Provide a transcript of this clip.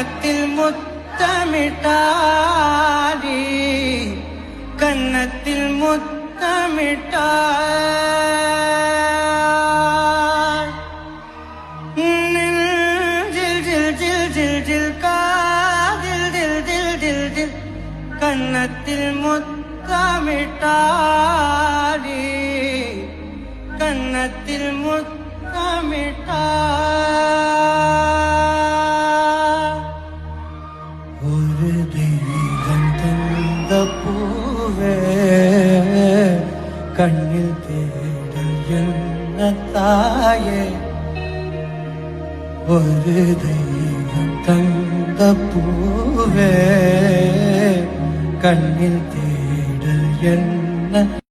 கன்னத்தில் முத்தமிட்டாடி கன்னத்தில் முத்தமிட்டாய் ஜில் ஜில் ஜில் ஜில் ஜில் காதில் தில் தில் தில் தில் கன்னத்தில் முத்தமிட்டாடி கன்னத்தில் முத்தமிட்டாய் ஒரு தெய்வம் தந்த பூவே கண்ணில் தேடல் என்ன தாயே ஒரு தெய்வம் தந்த பூவே கண்ணில் தேடல் என்ன